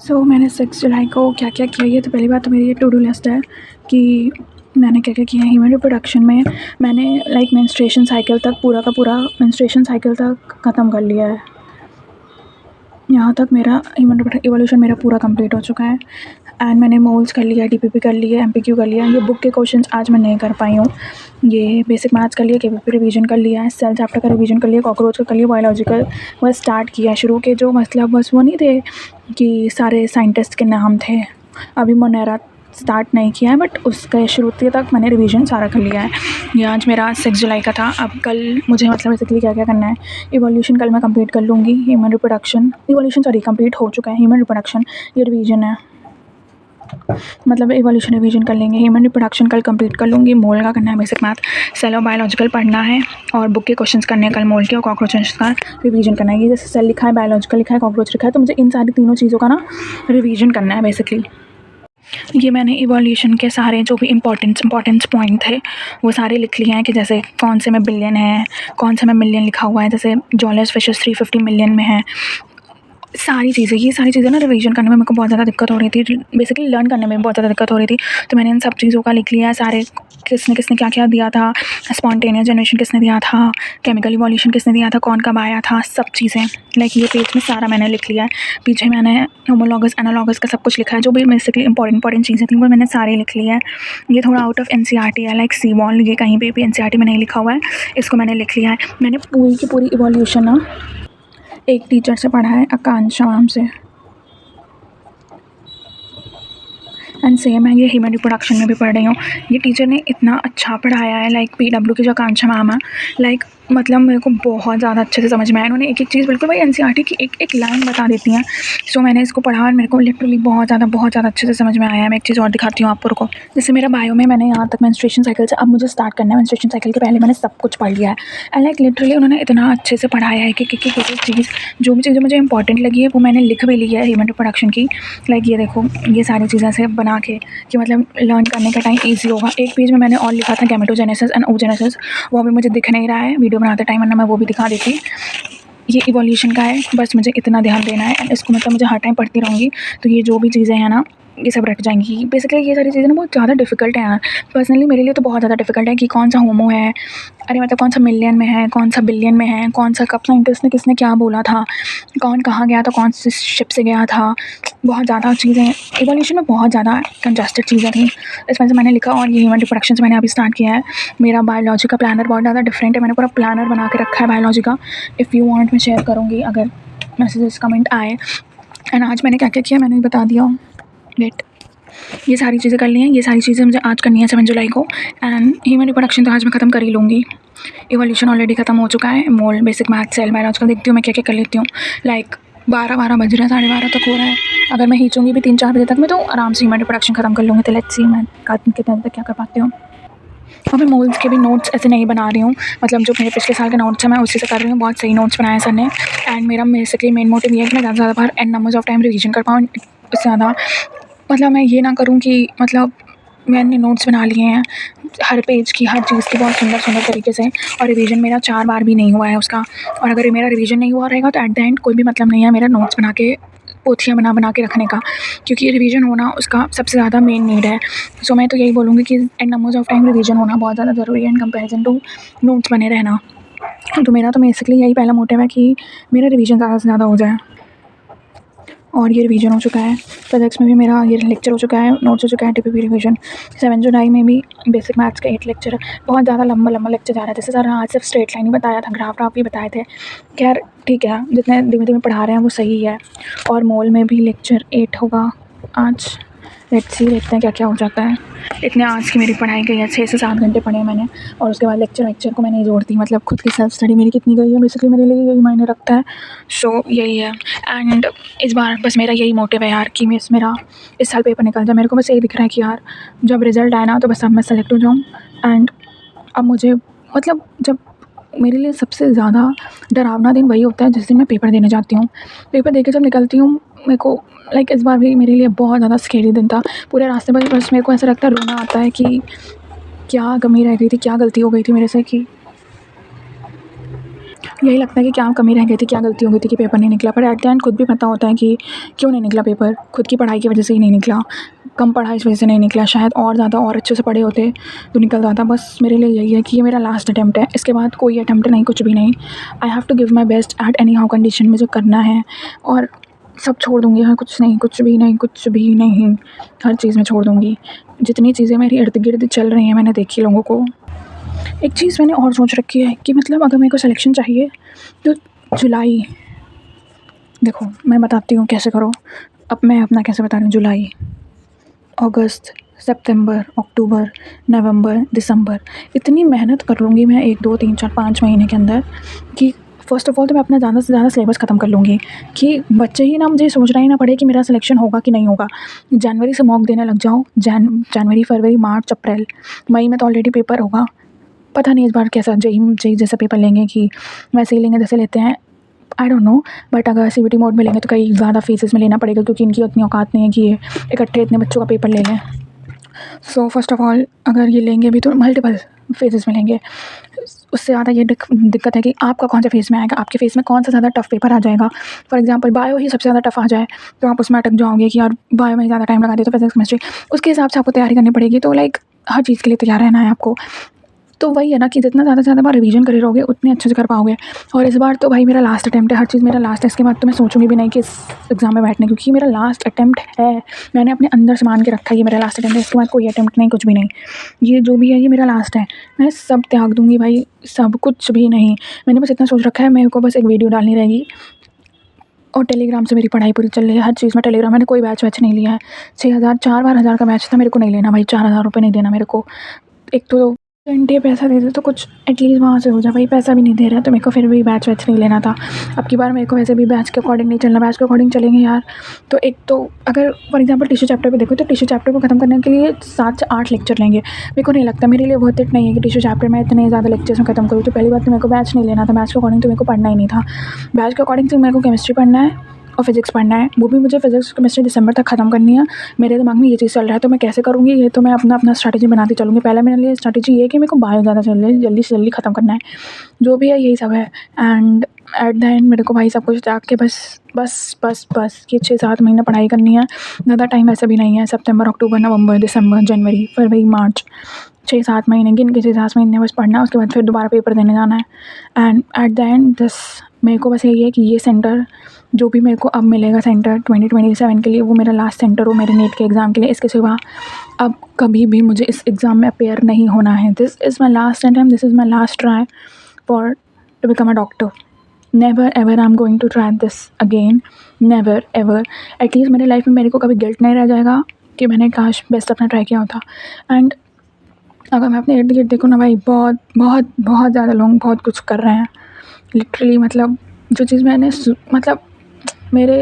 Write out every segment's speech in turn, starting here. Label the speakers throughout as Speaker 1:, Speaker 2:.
Speaker 1: मैंने 6 जुलाई को क्या क्या किया, ये तो पहली बात तो मेरी ये टू डू लिस्ट है कि मैंने क्या क्या किया है। ह्यूमन रिप्रोडक्शन में मैंने मेंस्ट्रुएशन साइकिल तक पूरा का पूरा मेंस्ट्रुएशन साइकिल तक ख़त्म कर लिया है। यहाँ तक मेरा ह्यूमन इवोल्यूशन मेरा पूरा कंप्लीट हो चुका है। एंड मैंने मोल्स कर लिया, डीपीपी कर लिया, एमपीक्यू कर लिया। ये बुक के क्वेश्चंस आज मैं नहीं कर पाई हूँ। ये बेसिक मैथ्स कर लिया, केपीपी रिवीजन कर लिया है, सेल चैप्टर का रिवीजन कर लिया, कॉकरोच का कर लिया, बायोलॉजिकल बस स्टार्ट किया है। शुरू के जो मतलब बस वो नहीं थे कि सारे साइंटिस्ट के नाम थे, अभी मोनेरा स्टार्ट नहीं किया है, बट उसका शुरू तक मैंने रिवीजन सारा कर लिया है। ये आज मेरा 6 जुलाई का था। अब कल मुझे मतलब बेसिकली क्या क्या करना है। इवोल्यूशन कल मैं कंप्लीट कर लूँगी। ह्यूमन रिप्रोडक्शन कंप्लीट हो चुका है। ह्यूमन रिप्रोडक्शन ये रिवीजन है, मतलब इवोल्यूशन रिवीजन कर लेंगे। ह्यूमन रिप्रोडक्शन कल कंप्लीट कर लूँगी। मोल का करना है बेसिक मैथ, सेल और बायोलॉजिकल पढ़ना है, और बुक के क्वेश्चंस करने हैं कल मोल के, और कॉकरोचेस का रिवीजन करना है। ये जैसे सेल लिखा है, बायोलॉजिकल लिखा है, कॉकरोच लिखा है, तो मुझे इन सारी तीनों चीज़ों का ना रिवीजन करना है बेसिकली। ये मैंने इवोल्यूशन के सारे जो भी इम्पोर्टेंस पॉइंट थे वो सारे लिख लिए हैं कि जैसे कौन से में बिलियन है, कौन से में मिलियन लिखा हुआ है। जैसे जॉलेस फिशेस 350 मिलियन में है। ये सारी चीज़ें ना रिवीजन करने में मेरे को बहुत ज़्यादा दिक्कत हो रही थी, बेसिकली लर्न करने में बहुत ज़्यादा दिक्कत हो रही थी। तो मैंने इन सब चीज़ों का लिख लिया है सारे, किसने किसने क्या क्या दिया था, स्पॉन्टेनियस जनरेशन किसने दिया था, केमिकल इवोल्यूशन किसने दिया था, कौन कब आया था, सब चीज़ें ये पेज में सारा मैंने लिख लिया है। पीछे मैंने होमोलॉगस एनालॉगस का सब कुछ लिखा है, जो भी बेसिकली इंपॉर्टेंट चीज़ें थी वो मैंने सारी लिख ली है। ये थोड़ा आउट ऑफ एनसीईआरटी है, सी वॉल, ये कहीं पे भी एनसीईआरटी में नहीं लिखा हुआ है, इसको मैंने लिख लिया है। मैंने पूरी की पूरी इवोल्यूशन ना एक टीचर से पढ़ा है, आकांक्षा मैम से, एंड सेम है ये ह्यूमन रिप्रोडक्शन में भी पढ़ रही हूँ। ये टीचर ने इतना अच्छा पढ़ाया है, पीडब्ल्यू की जो आकांक्षा मैम है, मतलब मेरे को बहुत ज़्यादा अच्छे से समझ में आया। उन्होंने एक एक चीज़ बिल्कुल भाई एनसीईआरटी की एक लाइन बता देती हैं। सो मैंने इसको पढ़ा और मेरे को लिटरली बहुत ज़्यादा अच्छे से समझ में आया है। मैं एक चीज़ और दिखाती हूँ आपको, रुको। जैसे मेरा बायो में मैंने यहाँ तक मेंस्ट्रुएशन साइकिल से, अब मुझे स्टार्ट करना है। मेंस्ट्रुएशन साइकिल के पहले मैंने सब कुछ पढ़ लिया है, एंड लिटरली उन्होंने इतना अच्छे से पढ़ाया है कि एक चीज़, जो भी चीज़ें मुझे इंपॉर्टेंट लगी है वो मैंने लिख भी ली है ह्यूमन रिप्रोडक्शन की। ये देखो, ये सारी चीज़ें से बना के कि मतलब लर्न करने का टाइम ईजी होगा। एक पेज में मैंने और लिखा था गैमेटोजेनेसिस एंड oogenesis, वो अभी मुझे दिख नहीं रहा है वीडियो बनाते टाइम, वरना मैं वो भी दिखा देती। ये इवोल्यूशन का है, बस मुझे इतना ध्यान देना है, एंड इसको मतलब मुझे हर टाइम पढ़ती रहूँगी, तो ये जो भी चीज़ें हैं ना ये सब रट जाएंगी। बेसिकली ये सारी चीज़ें ना बहुत ज़्यादा डिफिकल्ट है यार, पर्सनली मेरे लिए तो बहुत ज़्यादा डिफिकल्ट है कि कौन सा होमो है, अरे मतलब कौन सा मिलियन में है, कौन सा बिलियन में है, कौन सा कब साइंटिस्ट ने किसने क्या बोला था, कौन कहाँ गया था, कौन सी शिप से गया था। बहुत ज़्यादा चीज़ें इवोल्यूशन में, बहुत ज़्यादा कंजस्टेड चीज़ें थी, इस वजह से मैंने लिखा। और ये ह्यूमन रिप्रोडक्शन से मैंने अभी स्टार्ट किया है। मेरा बायोलॉजी का प्लानर बहुत ज़्यादा डिफरेंट है, मैंने पूरा प्लानर बना के रखा है बायोलॉजी का। इफ़ यू वांट मैं शेयर करूँगी अगर मैसेजेस कमेंट आए। एंड आज मैंने क्या क्या किया मैंने बता दिया। वेट, ये सारी चीज़ें कर ली हैं, ये सारी चीज़ें मुझे आज करनी है 7 जुलाई को। एंड ह्यूमन रिप्रोडक्शन तो आज मैं ख़त्म कर ही लूँगी। इवोल्यूशन ऑलरेडी ख़त्म हो चुका है। मोल, बेसिक मैथ, सेल, बायोलॉजिकल देखती हूँ मैं क्या क्या कर लेती हूँ। 12 बज रहे हैं, 12:30 तक हो रहा है। अगर मैं खींचूँगी भी 3-4 बजे तक में, तो आराम से ह्यूमन रिप्रोडक्शन ख़त्म कर लूँगी। तो लेट्स सी मैं कितने तक क्या कर पाती हूँ। और मैं मोल्स के भी नोट्स ऐसे नहीं बना रही हूँ, मतलब जो मेरे पिछले साल के नोट्स हैं मैं उसी से कर रही हूँ। बहुत सही नोट्स बनाए सर ने। एंड मेरा बेसिकली मेन मोटिव ये है कि मैं ज़्यादा बार and numbers of time revision कर पाऊँ। उससे ज़्यादा मतलब मैं ये ना करूँ कि मतलब मैंने नोट्स बना लिए हैं हर पेज की, हर चीज़ की बहुत सुंदर तरीके से, और रिवीजन मेरा 4 बार भी नहीं हुआ है उसका। और अगर मेरा रिवीजन नहीं हुआ रहेगा तो एट द एंड कोई भी मतलब नहीं है मेरा नोट्स बना के, पोथियाँ बना के रखने का, क्योंकि रिवीजन होना उसका सबसे ज़्यादा मेन नीड है। सो मैं तो यही बोलूँगी कि and numbers of time revision होना बहुत ज़्यादा ज़रूरी है इन कंपैरिजन टू नोट्स बने रहना। तो मेरा तो बेसिकली यही पहला मोटिव है कि मेरा रिवीजन ज़्यादा से ज़्यादा हो जाए। और ये रिवीजन हो चुका है। फिजिक्स में भी मेरा ये लेक्चर हो चुका है, नोट्स हो चुका है, टीपीपी रिवीजन। 7 जुलाई में भी बेसिक मैथ्स का 8 लेक्चर है। बहुत ज़्यादा लंबा लेक्चर जा रहा है। जैसे सर आज सिर्फ स्ट्रेट लाइन ही बताया था, ग्राफ भी बताए थे। खैर ठीक है, जितने धीमे पढ़ा रहे हैं वो सही है। और मोल में भी लेक्चर 8 होगा आज। लेट्स सी, देखते हैं क्या क्या हो जाता है। इतने आज की मेरी पढ़ाई गई है, 6 से 7 घंटे पढ़े मैंने, और उसके बाद लेक्चर को मैं नहीं जोड़ती। मतलब खुद की सेल्फ स्टडी मेरी कितनी गई है बेसिकली मेरे लिए यही मायने रखता है। सो यही है। एंड इस बार बस मेरा यही मोटिव है यार कि मेरा इस साल पेपर निकल जाए। मेरे को बस यही दिख रहा है कि यार जब रिज़ल्ट आए ना तो बस अब मैं सेलेक्ट हो जाऊँ। एंड अब मुझे मतलब जब मेरे लिए सबसे ज़्यादा डरावना दिन वही होता है जिस दिन मैं पेपर देने जाती हूँ। पेपर दे के जब निकलती हूँ मेरे को इस बार भी मेरे लिए बहुत ज़्यादा स्केरी दिन था। पूरे रास्ते पर बस मेरे को ऐसा लगता है, रोना आता है कि क्या कमी रह गई थी, क्या गलती हो गई थी मेरे से कि यही लगता है कि क्या कमी रह गई थी, क्या गलती हो गई थी कि पेपर नहीं निकला। पर एट द एंड खुद भी पता होता है कि क्यों नहीं निकला पेपर, खुद की पढ़ाई की वजह से ही नहीं निकला, कम पढ़ा इस वजह से नहीं निकला। शायद और ज़्यादा और अच्छे से पढ़े होते तो निकल जाता। बस मेरे लिए यही है कि ये मेरा लास्ट अटैम्प्ट है, इसके बाद कोई अटैम्प्ट नहीं, कुछ भी नहीं। I have to give my best at any how condition, मुझे करना है और सब छोड़ दूँगी। हाँ, कुछ नहीं, कुछ भी नहीं, कुछ भी नहीं, हर चीज़ में छोड़ दूँगी। जितनी चीज़ें मेरी इर्द-गिर्द चल रही हैं मैंने देखी लोगों को। एक चीज़ मैंने और सोच रखी है कि मतलब अगर मेरे को सिलेक्शन चाहिए तो जुलाई, देखो मैं बताती हूँ कैसे करो। अब मैं अपना कैसे बता रही हूँ। जुलाई, अगस्त, सितंबर, अक्टूबर, नवंबर, दिसंबर, इतनी मेहनत कर लूँगी मैं 1, 2, 3, 4, 5 महीने के अंदर कि फ़र्स्ट ऑफ़ ऑल तो मैं अपना ज़्यादा से ज़्यादा सिलेबस ख़त्म कर लूँगी कि बच्चे ही ना मुझे सोचना ही ना पड़े कि मेरा सिलेक्शन होगा कि नहीं होगा। जनवरी से मॉक देने लग जाओ, जनवरी, फरवरी, मार्च, अप्रैल, मई में तो ऑलरेडी पेपर होगा। पता नहीं इस बार कैसा जेईई जैसा पेपर लेंगे कि वैसे ही लेंगे जैसे लेते हैं, आई डोंट नो। बट अगर सीबीटी मोड में लेंगे तो कई ज़्यादा फेजेस में लेना पड़ेगा क्योंकि इनकी उतनी औकात नहीं है कि ये इकट्ठे इतने बच्चों का पेपर ले लें। सो फर्स्ट ऑफ ऑल अगर ये लेंगे भी तो मल्टीपल फेजेस में लेंगे। उससे ज़्यादा ये दिक्कत है कि आपका कौन से फेज़ में आएगा, आपके फेज़ में कौन सा ज़्यादा टफ पेपर आ जाएगा। फॉर एग्जांपल बायो ही सबसे ज़्यादा टफ आ जाए तो आप उसमें अटक जाओगे कि यार बायो में ज़्यादा टाइम लगा दिया तो फिजिक्स केमिस्ट्री, उसके हिसाब से आपको तैयारी करनी पड़ेगी। तो लाइक हर चीज़ के लिए तैयार रहना है आपको। तो वही है ना कि जितना ज़्यादा से ज़्यादा बार रिवीजन करे रहोगे उतने अच्छे से कर पाओगे। और इस बार तो भाई मेरा लास्ट अटैम्प्ट है, हर चीज़ मेरा लास्ट है। इसके बाद तो मैं सोचूंगी भी नहीं कि इस एग्ज़ाम में बैठने, क्योंकि मेरा लास्ट अटैम्प्ट है। मैंने अपने अंदर से मान के रखा है ये मेरा लास्ट अटैम्प्ट है, इसके बाद कोई अटैम्प्ट नहीं, कुछ भी नहीं। ये जो भी है ये मेरा लास्ट है, मैं सब त्याग दूँगी भाई, सब कुछ भी नहीं। मैंने बस इतना सोच रखा है, मेरे को बस एक वीडियो डालनी रहेगी और टेलीग्राम से मेरी पढ़ाई पूरी चल रही है। हर चीज़ में टेलीग्राम, मैंने कोई बैच वैच नहीं लिया है। 6,000 4 बार हज़ार का बैच था, मेरे को नहीं लेना भाई, 4,000 रुपये नहीं देना मेरे को। एक तो घंटे पैसा दे दे तो कुछ एटलीस्ट वहाँ से हो जाए भाई, पैसा भी नहीं दे रहा तो मेरे को फिर भी बैच वैच नहीं लेना था। अब की बार मेरे को वैसे भी बैच के अकॉर्डिंग नहीं चलना, बैच के अकॉर्डिंग चलेंगे यार तो एक तो अगर फॉर एग्जांपल टिश्यू चैप्टर पे देखो तो टिश्यू चैप्टर को खत्म करने के लिए 7 से 8 लेक्चर लेंगे। मेरे को नहीं लगता, मेरे लिए वर्थ इट नहीं है कि टिश्यू चैप्टर में इतने ज़्यादा लेक्चर्स में खत्म करूँ। तो पहली बात तो मेरे को बैच नहीं लेना था, बैच के अकॉर्डिंग तो मेरे को पढ़ना ही नहीं था। बैच के अकॉर्डिंग से मेरे को केमिस्ट्री पढ़ना है और फिजिक्स पढ़ना है, वो भी मुझे फिजिक्स केमिस्ट्री दिसंबर तक खत्म करनी है। मेरे दिमाग में ये चीज़ चल रहा है तो मैं कैसे करूँगी, ये तो मैं अपना स्ट्रैटेजी बनाती चलूँगी। पहले मेरे लिए स्ट्रैटेजी ये है कि मेरे को बायो ज़्यादा जल्दी से जल्दी ख़त्म करना है, जो भी है यही सब है। एंड एट द एंड मेरे को भाई सब कुछ त्याग के बस बस बस बस ये 6-7 महीने पढ़ाई करनी है। ज़्यादा टाइम वैसे भी नहीं है, सितंबर, अक्टूबर, नवंबर, दिसंबर, जनवरी, फरवरी, मार्च, 6-7 महीने गिन के 6-7 महीने बस पढ़ना है। उसके बाद फिर दोबारा पेपर देने जाना है। And at the end this मेरे को बस यही है कि ये सेंटर जो भी मेरे को अब मिलेगा सेंटर 2027 के लिए, वो मेरा लास्ट सेंटर हो मेरे नीट के एग्ज़ाम के लिए। इसके सिवा अब कभी भी मुझे इस एग्ज़ाम में अपेयर नहीं होना है। This is my last attempt, this is my last try for to become a doctor. Never ever I am going to try this again, never ever. At least मेरे लाइफ में मेरे को कभी गिल्ट नहीं रह जाएगा कि मैंने काश बेस्ट अपना ट्राई किया होता। एंड अगर मैं अपने इर्द गिर्द देखूँ ना भाई, बहुत बहुत बहुत ज़्यादा लोग बहुत कुछ कर रहे हैं लिटरली। मतलब जो चीज़ मैंने मतलब मेरे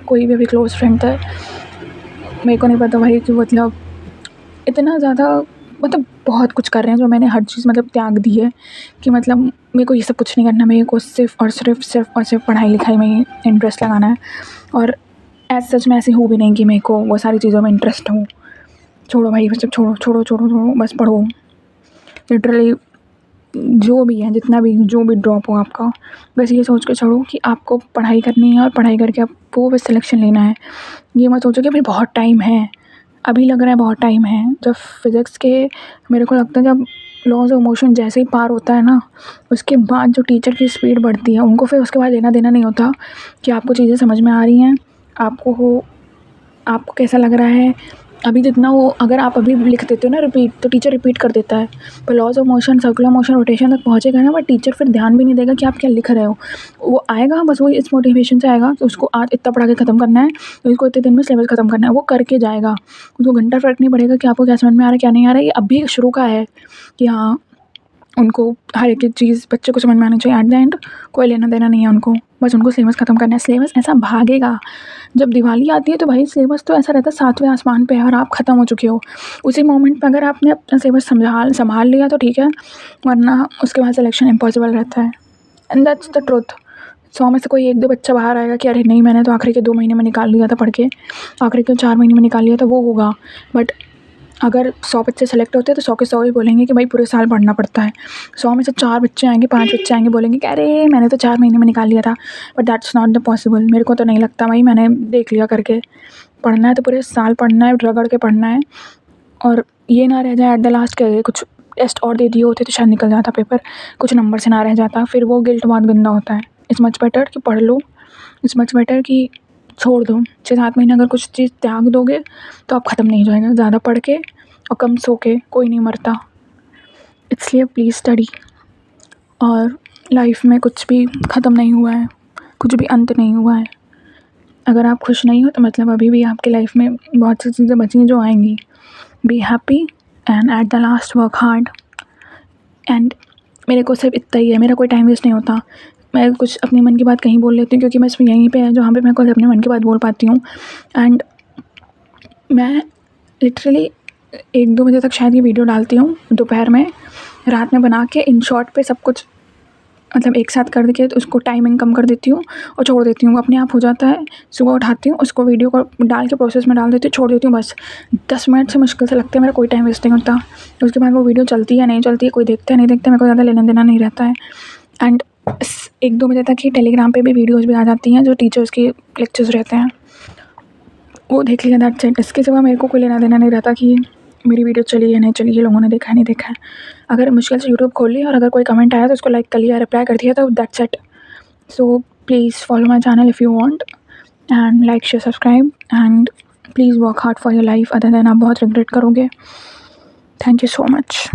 Speaker 1: कोई भी अभी क्लोज़ फ्रेंड था, मेरे को नहीं पता भाई कि मतलब इतना ज़्यादा मतलब बहुत कुछ कर रहे हैं जो मैंने हर चीज़ मतलब त्याग दी है कि मतलब मेरे को ये सब कुछ नहीं करना। मेरे को सिर्फ पढ़ाई लिखाई में ही इंटरेस्ट लगाना है। और एज़ सच मैं ऐसी हूँ भी नहीं कि मेरे को वो सारी चीज़ों में इंटरेस्ट हो। छोड़ो भाई, बस छोड़ो छोड़ो छोड़ो छोड़ो, बस पढ़ो लिटरली। जो भी है, जितना भी जो भी ड्रॉप हो आपका, बस ये सोच के छोड़ो कि आपको पढ़ाई करनी है और पढ़ाई करके आपको बस सिलेक्शन लेना है। ये मत सोचो कि भाई बहुत टाइम है, अभी लग रहा है बहुत टाइम है। जब फिज़िक्स के मेरे को लगता है जब लॉज ऑफ मोशन जैसे ही पार होता है ना, उसके बाद जो टीचर की स्पीड बढ़ती है उनको फिर उसके बाद लेना देना नहीं होता कि आपको चीज़ें समझ में आ रही हैं, आपको कैसा लग रहा है। अभी जितना वो अगर आप अभी लिख देते हो ना रिपीट, तो टीचर रिपीट कर देता है। पर laws of motion, circular motion, rotation तक पहुँचेगा ना, बट टीचर फिर ध्यान भी नहीं देगा कि आप क्या लिख रहे हो। वो आएगा बस, वो इस मोटिवेशन से आएगा कि उसको आज इतना पढ़ा के ख़त्म करना है, तो इसको इतने दिन में सिलेबस ख़त्म करना है। वो करके जाएगा, उसको घंटा फ़र्क नहीं पड़ेगा कि आपको क्या समझ में आ रहा है क्या नहीं आ रहा है। ये अभी शुरू का है कि हाँ उनको हर एक चीज़ बच्चे को समझ में आनी चाहिए। एट द एंड कोई लेना देना नहीं है उनको, बस उनको सिलेबस ख़त्म करना है। सिलेबस ऐसा भागेगा, जब दिवाली आती है तो भाई सिलेबस तो ऐसा रहता है 7वें आसमान पे है और आप ख़त्म हो चुके हो। उसी मोमेंट पे अगर आपने अपना सिलेबस संभाल लिया तो ठीक है, वरना उसके बाद सिलेक्शन इम्पॉसिबल रहता है। And that's the truth. 100 में से कोई 1-2 बच्चा बाहर आएगा कि अरे नहीं मैंने तो आखिरी के 2 महीने में निकाल लिया था पढ़ के, आखिरी के 4 महीने में निकाल लिया था, वो होगा। बट अगर 100 बच्चे सेलेक्ट होते हैं तो 100 के 100 ही बोलेंगे कि भाई पूरे साल पढ़ना पड़ता है। 100 में से 4 बच्चे आएँगे, 5 बच्चे आएँगे, बोलेंगे कि अरे मैंने तो 4 महीने में निकाल लिया था। But that's not the possible. मेरे को तो नहीं लगता भाई, मैंने देख लिया करके। पढ़ना है तो पूरे साल पढ़ना है, रगड़ के पढ़ना है, और ये ना रह जाए एट द लास्ट के कुछ टेस्ट और दे दिए होते तो शायद निकल जाता पेपर, कुछ नंबर से ना रह जाता, फिर वो गिल्ट बहुत गंदा होता है। इट्स मच बेटर कि पढ़ लो, इट्स मच बेटर कि छोड़ दो। 6-7 महीने अगर कुछ चीज़ त्याग दोगे तो आप ख़त्म नहीं हो जाएगा। ज़्यादा पढ़ के और कम सो के कोई नहीं मरता, इसलिए प्लीज़ स्टडी। और लाइफ में कुछ भी ख़त्म नहीं हुआ है, कुछ भी अंत नहीं हुआ है। अगर आप खुश नहीं हो तो मतलब अभी भी आपकी लाइफ में बहुत सी चीज़ें बची हैं जो आएंगी। Be happy and at the last work hard. And मेरे को सिर्फ इतना ही है, मेरा कोई टाइम वेस्ट नहीं होता। मैं कुछ अपने मन की बात कहीं बोल लेती हूँ, क्योंकि मैं इसमें यहीं पे है जहाँ पे मैं खुद अपने मन की बात बोल पाती हूँ। एंड मैं लिटरली 1-2 बजे तक शायद ये वीडियो डालती हूँ दोपहर में, रात में बना के इन शॉर्ट पे सब कुछ मतलब एक साथ कर के तो उसको टाइमिंग कम कर देती हूँ और छोड़ देती हूँ। अपने आप हो जाता है, सुबह उठाती हूँ, उसको वीडियो को डाल के प्रोसेस में डाल देती हूँ, छोड़ देती हूँ। बस 10 मिनट से मुश्किल से लगते हैं, मेरा कोई टाइम वेस्ट नहीं होता। उसके बाद वो वीडियो चलती है नहीं चलती है, कोई देखता है नहीं देखता, मेरे को ज़्यादा लेना देना नहीं रहता है। एंड 1-2 बजे तक ही टेलीग्राम पे भी वीडियोज़ भी आ जाती हैं जो टीचर्स की लेक्चर्स रहते हैं, वो देख लिया, दैट्स इट। इसके सिवा मेरे को कोई लेना देना नहीं रहता कि मेरी वीडियो चली है नहीं चली है, लोगों ने देखा है नहीं देखा है। अगर मुश्किल से यूट्यूब खोल लिया और अगर कोई कमेंट आया तो उसको लाइक कर लिया, रिप्लाई कर दिया, तो that's it. So please follow my channel if you want, and like share subscribe, and please work hard for your life, other than आप बहुत रिग्रेट करोगे। Thank you so much.